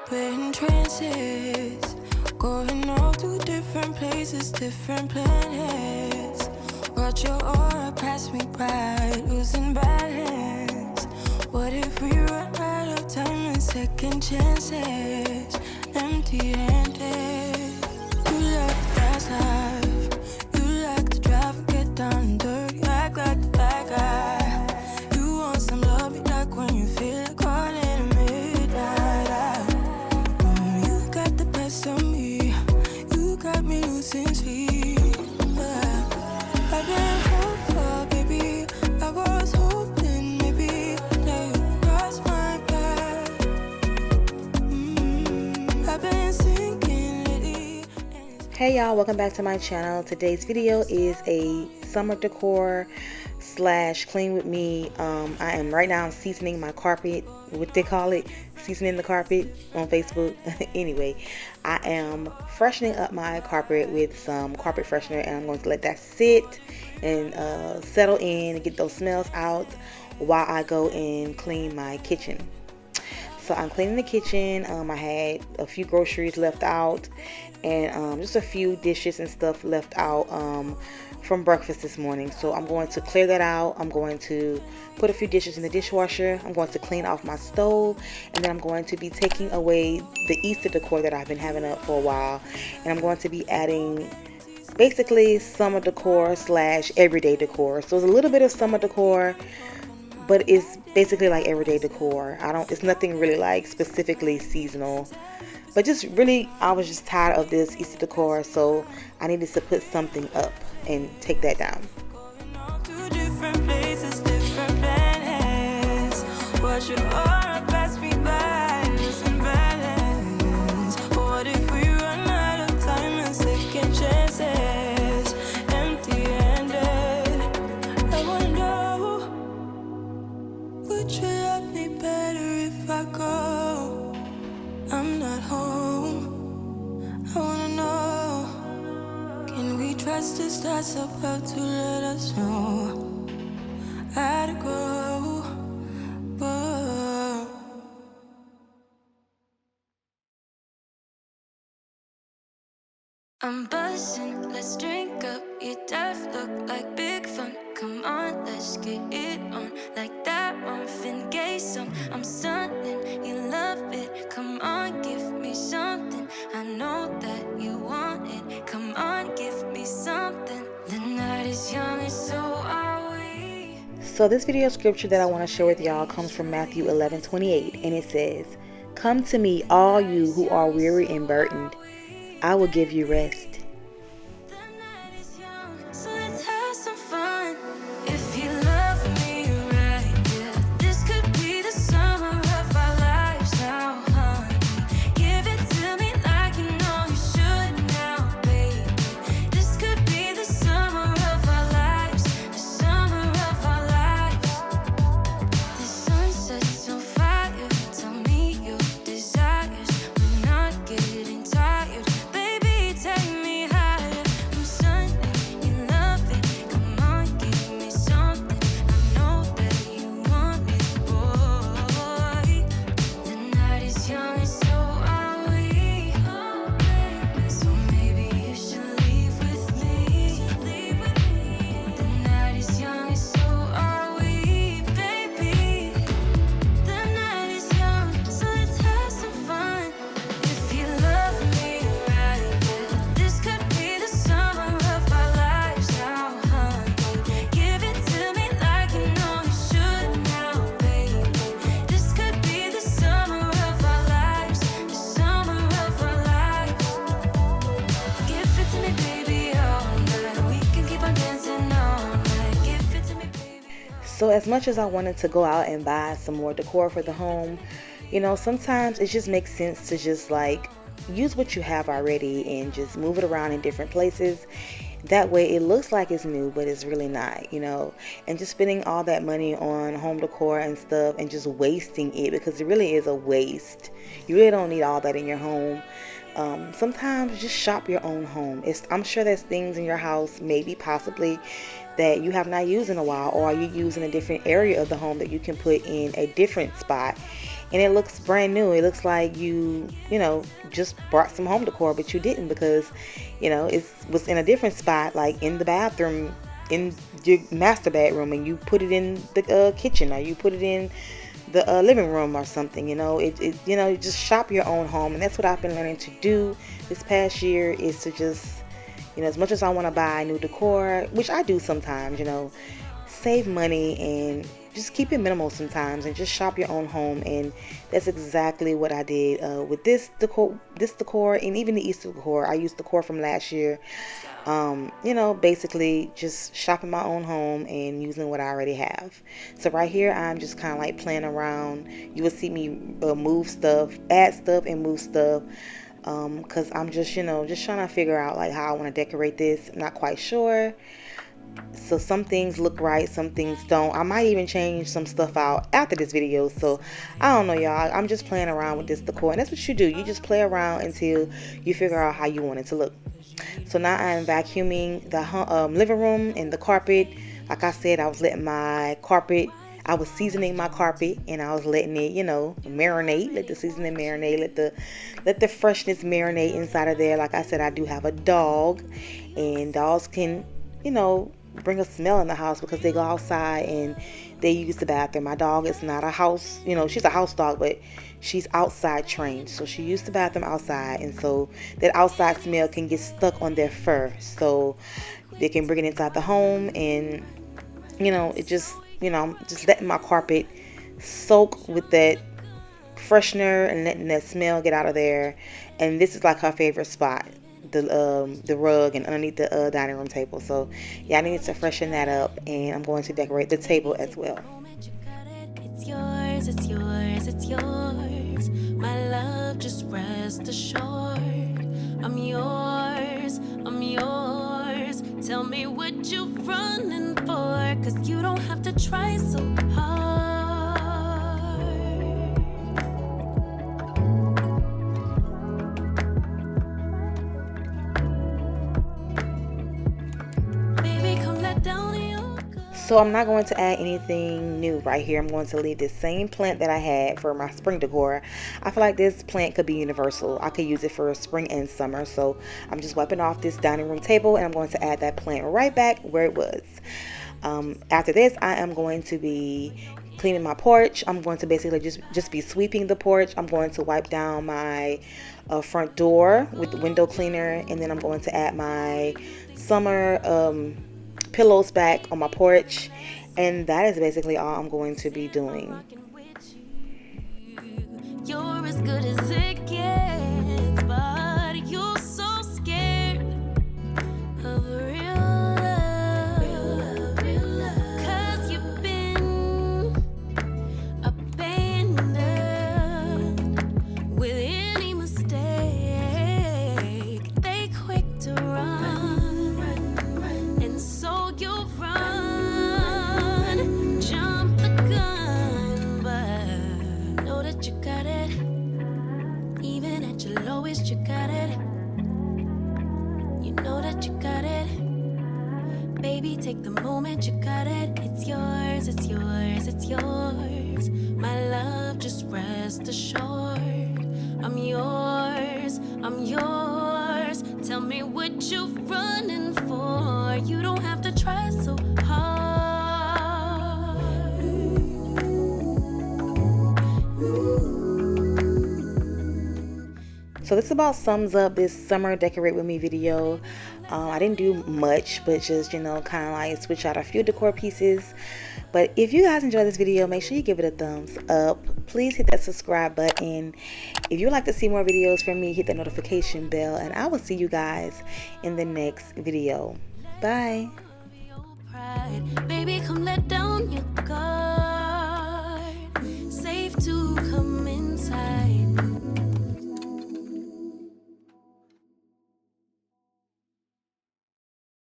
We're in trances, going off to different places, different planets. Watch your aura pass me by, losing balance. What if we run out of time and second chances? Empty-handed. You like the fast life, you like to drive and get down and dirty, act like the bad guy. You want some love, be like when you feel like calling at midnight. You got the best of me, you got me losing sleep. I've been hopeful, baby, I was hoping maybe that you crossed my path. I've been sinking lately. Hey y'all, welcome back to my channel. Today's video is a summer decor slash clean with me. I am right now seasoning my carpet, what they call it, seasoning the carpet on Facebook. Anyway, I am freshening up my carpet with some carpet freshener, and I'm going to let that sit and settle in and get those smells out while I go and clean my kitchen. So I'm cleaning the kitchen. I had a few groceries left out and just a few dishes and stuff left out from breakfast this morning. So I'm going to clear that out. I'm going to put a few dishes in the dishwasher. I'm going to clean off my stove, and then I'm going to be taking away the Easter decor that I've been having up for a while, and I'm going to be adding basically summer decor slash everyday decor. So it's a little bit of summer decor, but it's basically like everyday decor. It's nothing really like specifically seasonal, but just really, I was just tired of this Easter decor, so I needed to put something up and take that down. Two different places, different planets. Watch your aura pass me by, losing balance. What if we run out of time and second chances? Empty-handed. I wanna know, would you love me better if I go? I'm not home. I wanna know, can we trust this that's about to let us know how to go? Whoa. I'm buzzing, let's drink up. Your death look like big fun. Come on, let's get it on. Like that Marvin Gaye song. I'm stunning, you love it. Come on, give me something. I know that you want it. Come on, give me something. The night is young and so are we. So this video scripture that I want to share with y'all comes from Matthew 11:28, and it says, "Come to me, all you who are weary and burdened. I will give you rest." The night is young, so let's have some fun. If you love me right, yeah, this could be the summer of our lives now, honey. Give it to me like you know you should now, baby. This could be the summer of our lives, the summer of our lives. The sunset's on fire, tell me your desires. We're not getting tired. Baby, take me higher. I'm Sunday, you love it. Come on, give me something. I know that you want it, boy. The night is young and so are we. So maybe you should leave with me. The night is young and so are we, baby. The night is young, so let's have some fun. If you love me right, yeah, this could be the summer of our lives now, honey. Give it to me like you know you should now, baby. This could be the summer of our lives, the summer of our lives. Give it to me, baby, all night. We can keep on dancing all night. Give it to me, baby. So as much as I wanted to go out and buy some more decor for the home, sometimes it just makes sense to just like use what you have already and just move it around in different places. That way it looks like it's new, but it's really not, and just spending all that money on home decor and stuff and just wasting it, because it really is a waste. You really don't need all that in your home. Sometimes just shop your own home. I'm sure there's things in your house, maybe possibly, that you have not used in a while, or you use in a different area of the home that you can put in a different spot and it looks brand new. It looks like you know, just brought some home decor, but you didn't, because you know, it was in a different spot, like in the bathroom, in your master bedroom, and you put it in the kitchen, or you put it in the living room or something. You know, you know, just shop your own home. And that's what I've been learning to do this past year, is to just, you know, as much as I want to buy new decor, which I do sometimes, you know, save money and just keep it minimal sometimes, and just shop your own home. And that's exactly what I did with this decor, and even the Easter decor. I used decor from last year. You know, basically just shopping my own home and using what I already have. So right here, I'm just kind of like playing around. You will see me move stuff, add stuff, and move stuff. Because I'm just, you know, just trying to figure out like how I want to decorate this. I'm not quite sure. So some things look right, some things don't. I might even change some stuff out after this video. So I don't know, y'all. I'm just playing around with this decor, and that's what you do. You just play around until you figure out how you want it to look. So now I'm vacuuming the living room and the carpet. Like I said, I was letting my carpet, I was seasoning my carpet, and I was letting it, you know, marinate. Let the seasoning marinate. Let the freshness marinate inside of there. Like I said, I do have a dog, and dogs can, you know, bring a smell in the house because they go outside and they use the bathroom. My dog is not a house, you know, she's a house dog, but she's outside trained, so she used the bathroom outside, and so that outside smell can get stuck on their fur, so they can bring it inside the home. And you know, it just, you know, I'm just letting my carpet soak with that freshener and letting that smell get out of there. And this is like her favorite spot, the rug and underneath the dining room table. So yeah, I need to freshen that up, and I'm going to decorate the table as well. It's yours, it's yours, it's yours. My love, just rest assured. I'm yours, I'm yours. Tell me what you running for, 'cause you don't have to try so hard. Baby, come let down your guard. So I'm not going to add anything new right here. I'm going to leave the same plant that I had for my spring decor. I feel like this plant could be universal. I could use it for spring and summer. So I'm just wiping off this dining room table, and I'm going to add that plant right back where it was. After this, I am going to be cleaning my porch. I'm going to basically just be sweeping the porch. I'm going to wipe down my front door with the window cleaner, and then I'm going to add my summer pillows back on my porch, and that is basically all I'm going to be doing. You're as good as it gets, but you're so scared of real love. Real love. 'Cause you've been abandoned with any mistake. They quick to run, and so you run, jump the gun, but know that you got it. Even at your lowest, you got it. You know that you got it. Baby, take the moment, you got it. It's yours, it's yours, it's yours. My love, just rest assured. I'm yours, I'm yours. Tell me what you're running for. You don't have to try so hard. So this about sums up this summer decorate with me video. I didn't do much, but just, you know, kind of like switch out a few decor pieces. But if you guys enjoyed this video, make sure you give it a thumbs up. Please hit that subscribe button. If you'd like to see more videos from me, hit that notification bell, and I will see you guys in the next video. Bye. Pride.